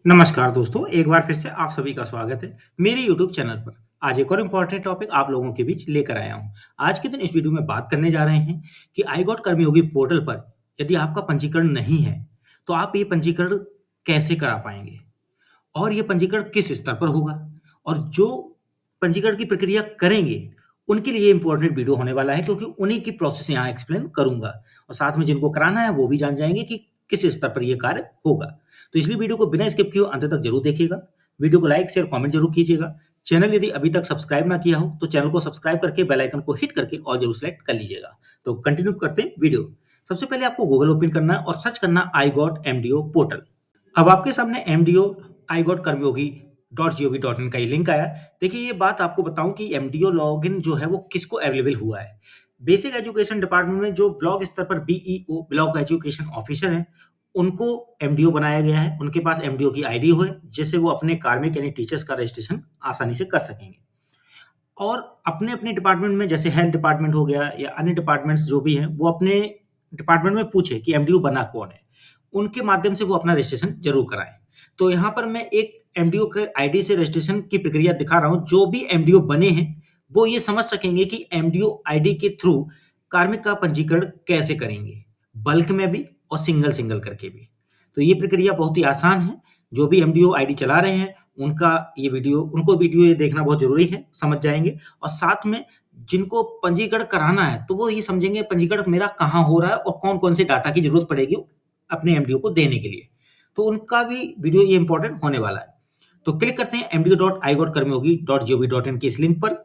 नमस्कार दोस्तों, एक बार फिर से आप सभी का स्वागत है मेरे यूट्यूब चैनल पर। आज एक और इम्पोर्टेंट टॉपिक आप लोगों के बीच लेकर आया हूँ। आज के दिन इस वीडियो में बात करने जा रहे हैं कि आई गॉट कर्मयोगी पोर्टल पर यदि आपका पंजीकरण नहीं है, तो आप ये पंजीकरण कैसे करा पाएंगे और ये पंजीकरण किस स्तर पर होगा और जो पंजीकरण की प्रक्रिया करेंगे, उनके लिए इम्पोर्टेंट वीडियो होने वाला है क्योंकि उन्हीं की प्रोसेस यहाँ एक्सप्लेन करूँगा और साथ में जिनको कराना है वो भी जान जाएँगे कि किस स्तर पर ये कार्य होगा। तो इसलिए वीडियो को बिना स्किप किए अंत तक जरूर देखिएगा। वीडियो को लाइक, शेयर, कमेंट जरूर कीजिएगा। चैनल यदि अभी तक सब्सक्राइब ना किया हो, तो चैनल को सब्सक्राइब करके बेल आइकन को हिट करके और जरूर सेलेक्ट कर लीजिएगा। तो कंटिन्यू करते हैं वीडियो। सबसे पहले आपको गूगल ओपन करना है और सर्च करना आई गॉट एमडीओ पोर्टल। अब आपके सामने MDO I got Karmayogi .gov.in का ये लिंक आया। देखिए ये बात आपको बताऊं कि एमडीओ लॉगिन जो है वो किसको अवेलेबल हुआ है। बेसिक एजुकेशन डिपार्टमेंट में जो ब्लॉक स्तर पर बीईओ ब्लॉक एजुकेशन ऑफिसर हैं, उनको एमडीओ बनाया गया है। उनके पास एमडीओ की आईडी हो जिससे वो अपने कार्मिक यानी टीचर्स का रजिस्ट्रेशन आसानी से कर सकेंगे और अपने अपने डिपार्टमेंट में जैसे हेल्थ डिपार्टमेंट हो गया या अन्य डिपार्टमेंट्स जो भी हैं, वो अपने डिपार्टमेंट में पूछे कि एमडीओ बना कौन है, उनके माध्यम से वो अपना रजिस्ट्रेशन जरूर कराएं। तो यहाँ पर मैं एक एमडीओ के आईडी से रजिस्ट्रेशन की प्रक्रिया दिखा रहा हूँ। जो भी एमडीओ बने हैं वो ये समझ सकेंगे कि एमडीओ आईडी के थ्रू कार्मिक का पंजीकरण कैसे करेंगे, बल्क में भी और सिंगल सिंगल करके भी। तो ये प्रक्रिया बहुत ही आसान है। जो भी एमडीओ आईडी चला रहे हैं उनको वीडियो ये देखना बहुत जरूरी है, समझ जाएंगे। और साथ में जिनको पंजीकरण कराना है तो वो ये समझेंगे पंजीकरण मेरा कहाँ हो रहा है और कौन कौन से डाटा की जरूरत पड़ेगी अपने एमडीओ को देने के लिए। तो उनका भी वीडियो ये इंपॉर्टेंट होने वाला है। तो क्लिक करते हैं mdo.igotkarmyogi.gov.in के इस लिंक पर।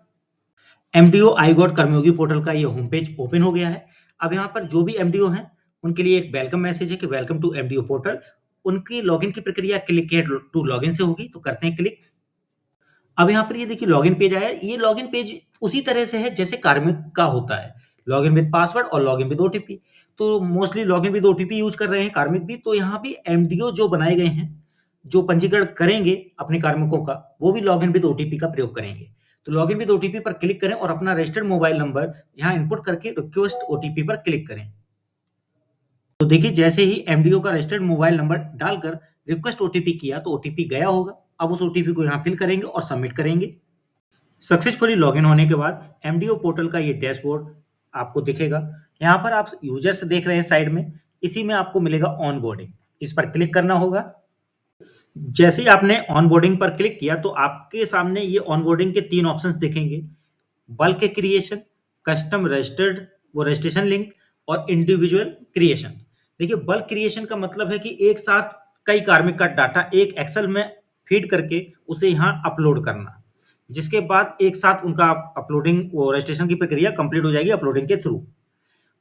MDO I got Karmayogi portal का ये होम पेज ओपन हो गया है। अब यहाँ पर जो भी एमडीओ हैं उनके लिए एक वेलकम मैसेज है कि वेलकम टू एमडीओ पोर्टल। उनकी लॉगिन की प्रक्रिया क्लिक टू लॉगिन से होगी, तो करते हैं क्लिक। अब यहाँ पर ये देखिए लॉगिन पेज आया है। ये लॉगिन पेज उसी तरह से है जैसे कार्मिक का होता है, लॉगिन विद पासवर्ड और लॉगिन विद ओटीपी। तो mostly login with OTP use कर रहे हैं कार्मिक भी। तो यहाँ भी एमडीओ जो बनाए गए हैं, जो पंजीकरण करेंगे अपने कार्मिकों का, वो भी लॉगिन विद ओटीपी का प्रयोग करेंगे। तो लॉगिन विद ओटीपी पर क्लिक करें और अपना रजिस्टर्ड मोबाइल नंबर यहाँ इनपुट करके रिक्वेस्ट ओटीपी पर क्लिक करें। तो देखिए जैसे ही एमडीओ का रजिस्टर्ड मोबाइल नंबर डालकर रिक्वेस्ट ओटीपी किया तो ओटीपी गया होगा। अब उस ओटीपी को यहाँ फिल करेंगे और सबमिट करेंगे। सक्सेसफुली लॉगिन होने के बाद एमडीओ पोर्टल का ये डैशबोर्ड आपको दिखेगा। यहाँ पर आप यूजर्स देख रहे हैं साइड में, इसी में आपको मिलेगा ऑनबोर्डिंग। इस पर क्लिक करना होगा। जैसे ही आपने ऑनबोर्डिंग पर क्लिक किया तो आपके सामने ये ऑनबोर्डिंग के 3 ऑप्शंस दिखेंगे: बल्क क्रिएशन, कस्टम रजिस्टर्ड वो रजिस्ट्रेशन लिंक और इंडिविजुअल क्रिएशन। देखिए बल्क क्रिएशन का मतलब है कि एक साथ कई कार्मिक का डाटा एक एक्सेल में फीड करके उसे यहाँ अपलोड करना, जिसके बाद एक साथ उनका अपलोडिंग वो रजिस्ट्रेशन की प्रक्रिया कंप्लीट हो जाएगी अपलोडिंग के थ्रू।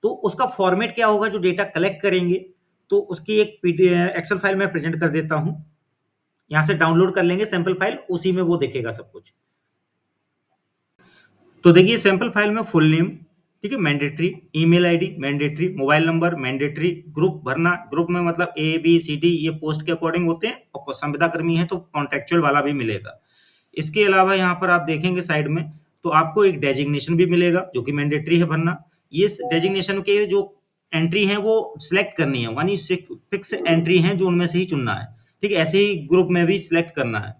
तो उसका फॉर्मेट क्या होगा जो डेटा कलेक्ट करेंगे, तो उसकी एक एक्सेल फाइल में प्रेजेंट कर देता हूं। यहां से डाउनलोड कर लेंगे सैंपल फाइल, उसी में वो देखेगा सब कुछ। तो देखिए सैंपल फाइल में फुल नेम, ठीक है, mandatory, email ID mandatory, mobile number mandatory, group भरना, ग्रुप में मतलब ए बी सी डी ये पोस्ट के अकॉर्डिंग होते हैं और संविदा कर्मी है तो कॉन्ट्रेक्चुअल वाला भी मिलेगा। इसके अलावा यहाँ पर आप देखेंगे साइड में तो आपको एक डेजिग्नेशन भी मिलेगा जो कि मैंडेटरी है भरना। ये डेजिग्नेशन के जो एंट्री है वो सिलेक्ट करनी है, 1 एंट्री है जो उनमें से ही चुनना है, ठीक है। ऐसे ही ग्रुप में भी सिलेक्ट करना है।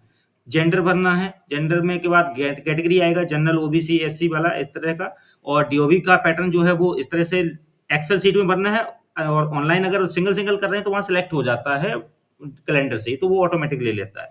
जेंडर भरना है, जेंडर में के बाद कैटेगरी आएगा जनरल, ओबीसी, एससी वाला इस तरह का। और डीओबी का पैटर्न जो है वो इस तरह से एक्सेल शीट में भरना है। और ऑनलाइन अगर सिंगल सिंगल कर रहे हैं तो वहां सिलेक्ट हो जाता है कैलेंडर से ही, तो वो ऑटोमेटिक ले लेता है,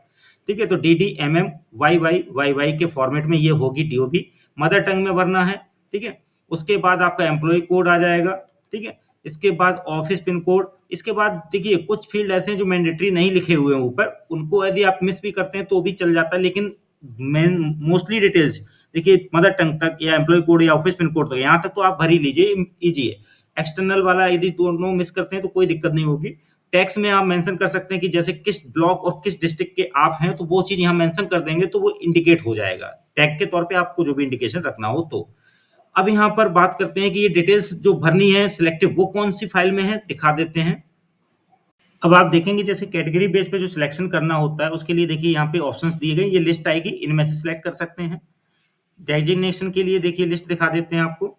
ठीक है। तो D D M M Y Y Y Y के फॉर्मेट में ये होगी डीओबी। मदर टंग में भरना है, ठीक है। उसके बाद आपका एम्प्लॉय कोड आ जाएगा, ठीक है। इसके बाद ऑफिस पिन कोड। इसके बाद देखिए कुछ फील्ड ऐसे हैं जो मैंडेटरी नहीं लिखे हुए हैं ऊपर, उनको यदि आप मिस भी करते हैं तो भी चल जाता है, लेकिन मोस्टली डिटेल्स देखिए मदर टंग तक या एम्प्लॉय कोड या ऑफिस पिन कोड तक, यहाँ तक तो आप भर ही लीजिए, इजी है। एक्सटर्नल वाला यदि दोनों मिस करते हैं तो कोई दिक्कत नहीं होगी। टैक्स में आप मेंशन कर सकते हैं कि जैसे किस ब्लॉक और किस डिस्ट्रिक्ट के आप हैं, तो वो चीज यहाँ मेंशन कर देंगे तो वो इंडिकेट हो जाएगा टैग के तौर पे, आपको जो भी इंडिकेशन रखना हो। तो अब यहाँ पर बात करते हैं कि ये डिटेल्स जो भरनी है सिलेक्टिव, वो कौन सी फाइल में है दिखा देते हैं। अब आप देखेंगे जैसे कैटेगरी बेस पे जो सिलेक्शन करना होता है उसके लिए देखिए यहाँ पे ऑप्शंस दिए गए, ये लिस्ट आएगी, इनमें से सिलेक्ट कर सकते हैं। डेजिग्नेशन के लिए देखिए लिस्ट दिखा देते हैं आपको।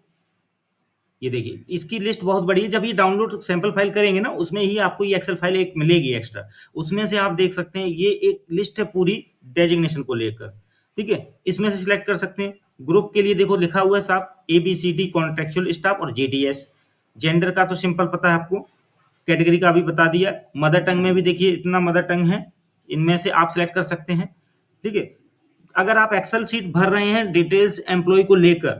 ये देखिए इसकी लिस्ट बहुत बड़ी है। जब ये डाउनलोड सैंपल फाइल करेंगे ना, उसमें ही आपको ये एक्सेल फाइल एक मिलेगी एक्स्ट्रा। उसमें से आप देख सकते हैं ये एक लिस्ट है पूरी डेजिग्नेशन को लेकर, ठीक है। इसमें से सिलेक्ट कर सकते हैं। ग्रुप के लिए देखो लिखा हुआ है साफ, ABCD कॉन्ट्रेक्चुअल स्टाफ और JDS। जेंडर का तो सिंपल पता है आपको, कैटेगरी का भी बता दिया। मदर टंग में भी देखिए इतना मदर टंग है, इनमें से आप सिलेक्ट कर सकते हैं, ठीक है। अगर आप एक्सेल शीट भर रहे हैं डिटेल्स एम्प्लॉय को लेकर,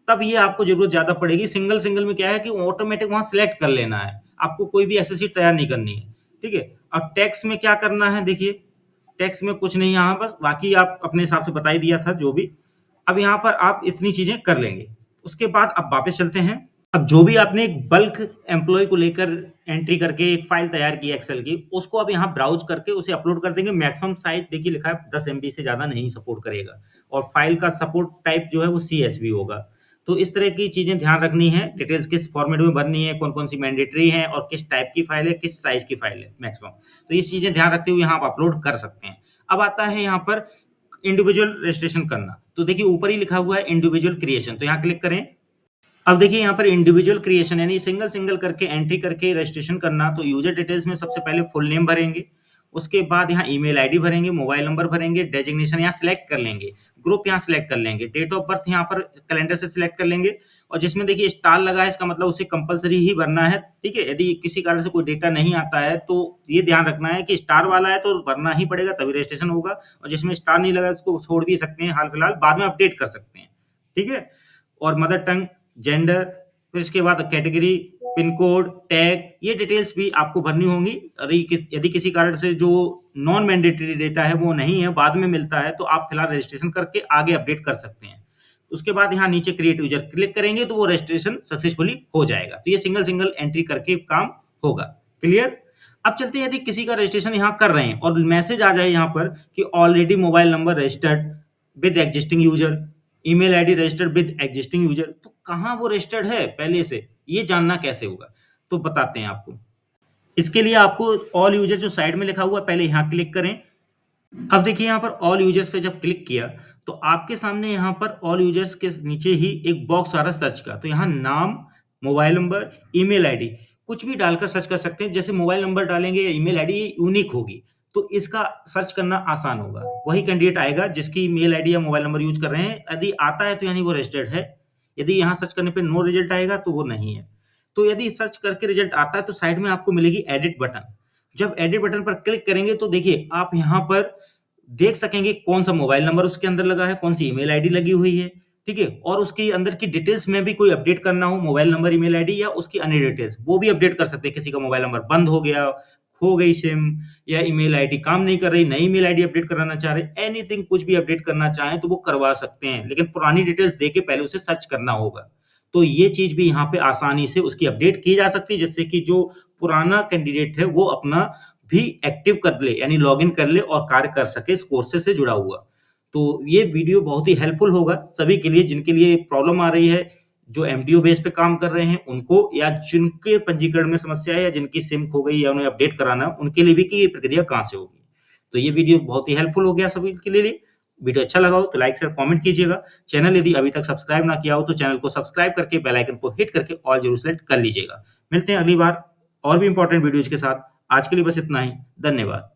तब ये आपको जरूरत ज्यादा पड़ेगी। सिंगल सिंगल में क्या है कि ऑटोमेटिक वहां सिलेक्ट कर लेना है, आपको कोई भी एक्सेल शीट तैयार नहीं करनी है, ठीक है। और टैक्स में क्या करना है, देखिए टैक्स में कुछ नहीं यहाँ, बस बाकी आप अपने हिसाब से बता ही दिया था जो भी। अब यहाँ पर आप इतनी चीजें कर लेंगे। उसके बाद अब वापस चलते हैं। अब जो भी आपने एक बल्क एम्प्लॉय को लेकर एंट्री करके एक फाइल तैयार की एक्सेल की, उसको अब यहाँ ब्राउज करके उसे अपलोड कर देंगे। मैक्सिमम साइज देखिए लिखा है 10 MB से ज्यादा नहीं सपोर्ट करेगा, और फाइल का सपोर्ट टाइप जो है वो CSV होगा। तो इस तरह की चीजें ध्यान रखनी है, डिटेल्स किस फॉर्मेट में भरनी है, कौन कौन सी मैंडेटरी है, और किस टाइप की फाइल है, किस साइज की फाइल है मैक्सिमम। तो ये चीजें ध्यान रखते हुए यहाँ आप अपलोड कर सकते हैं। अब आता है यहाँ पर इंडिविजुअल रजिस्ट्रेशन करना। तो देखिए ऊपर ही लिखा हुआ है इंडिविजुअल क्रिएशन, तो यहाँ क्लिक करें। अब देखिए यहाँ पर इंडिविजुअल क्रिएशन यानी सिंगल सिंगल करके एंट्री करके रजिस्ट्रेशन करना। तो यूजर डिटेल्स में सबसे पहले फुल नेम भरेंगे, उसके बाद यहाँ ईमेल आईडी भरेंगे, मोबाइल नंबर भरेंगे, डेजिग्नेशन यहाँ सिलेक्ट कर लेंगे, ग्रुप यहाँ सिलेक्ट कर लेंगे, डेट ऑफ बर्थ यहाँ पर कैलेंडर से सिलेक्ट कर लेंगे। और जिसमें देखिए स्टार लगा है इसका मतलब उसे कंपलसरी ही भरना है, ठीक है। यदि किसी कारण से कोई डेटा नहीं आता है तो ये ध्यान रखना है कि स्टार वाला है तो भरना ही पड़ेगा, तभी रजिस्ट्रेशन होगा। और जिसमें स्टार नहीं लगा उसको छोड़ भी सकते हैं हाल फिलहाल, बाद में अपडेट कर सकते हैं, ठीक है। और मदर टंग, जेंडर, फिर इसके बाद कैटेगरी, पिन कोड, टैग, ये डिटेल्स भी आपको भरनी होंगी। यदि किसी कारण से जो नॉन मैंडेटरी डेटा है वो नहीं है, बाद में मिलता है, तो आप फिलहाल रजिस्ट्रेशन करके आगे अपडेट कर सकते हैं। उसके बाद यहाँ नीचे क्रिएट यूजर क्लिक करेंगे तो वो रजिस्ट्रेशन सक्सेसफुली हो जाएगा। तो ये सिंगल सिंगल एंट्री करके काम होगा। क्लियर। अब चलते हैं, यदि किसी का रजिस्ट्रेशन यहाँ कर रहे हैं और मैसेज आ जाए यहाँ पर कि already mobile number registered with existing user, email ID registered with existing user, तो कहाँ वो रजिस्टर्ड है पहले से, ये जानना कैसे होगा, तो बताते हैं आपको। इसके लिए आपको ऑल यूजर जो साइड में लिखा हुआ है पहले यहाँ क्लिक करें। अब देखिए यहाँ पर ऑल यूजर्स पे जब क्लिक किया तो आपके सामने यहाँ पर ऑल यूजर्स के नीचे ही एक बॉक्स आ रहा है सर्च का। तो यहाँ नाम, मोबाइल नंबर, ईमेल आईडी कुछ भी डालकर सर्च कर सकते हैं। जैसे मोबाइल नंबर डालेंगे या ईमेल आईडी यूनिक होगी तो इसका सर्च करना आसान होगा। वही कैंडिडेट आएगा जिसकी ईमेल आईडी या मोबाइल नंबर यूज कर रहे हैं। यदि आता है तो यानी वो रजिस्टर्ड है। यदि यहाँ सर्च करने पे नो रिजल्ट आएगा तो वो नहीं है। तो यदि सर्च करके रिजल्ट आता है तो साइड में आपको मिलेगी एडिट बटन। जब एडिट बटन पर क्लिक करेंगे तो देखिए आप यहाँ पर देख सकेंगे कौन सा मोबाइल नंबर उसके अंदर लगा है, कौन सी ईमेल आईडी लगी हुई है, ठीक है। और उसके अंदर की डिटेल्स में भी कोई अपडेट करना हो, मोबाइल नंबर, ईमेल आईडी या उसकी अन्य डिटेल्स, वो भी अपडेट कर सकते हैं। किसी का मोबाइल नंबर बंद हो गया, खो गई सिम, या ईमेल आईडी काम नहीं कर रही, नई ईमेल आईडी अपडेट कराना चाह रहे, एनीथिंग कुछ भी अपडेट करना चाहें तो वो करवा सकते हैं। लेकिन पुरानी डिटेल्स देके पहले उसे सर्च करना होगा। तो ये चीज भी यहाँ पे आसानी से उसकी अपडेट की जा सकती है, जिससे कि जो पुराना कैंडिडेट है वो अपना भी एक्टिव कर ले, यानी लॉगिन कर ले और कार्य कर सके इस कोर्स से जुड़ा हुआ। तो ये वीडियो बहुत ही हेल्पफुल होगा सभी के लिए जिनके लिए प्रॉब्लम आ रही है, जो एमटीओ बेस पे काम कर रहे हैं उनको, या जिनके पंजीकरण में समस्या है, या जिनकी सिम खो गई या उन्हें अपडेट कराना, उनके लिए भी कि ये प्रक्रिया कहाँ से होगी। तो ये वीडियो बहुत ही हेल्पफुल हो गया सभी के लिए। वीडियो अच्छा लगा हो तो लाइक शेयर कमेंट कीजिएगा। चैनल यदि अभी तक सब्सक्राइब ना किया हो तो चैनल को सब्सक्राइब करके बेल आइकन को हिट करके ऑल जरूर सेलेक्ट कर लीजिएगा। मिलते हैं अगली बार और भी इंपॉर्टेंट वीडियोज के साथ। आज के लिए बस इतना ही। धन्यवाद।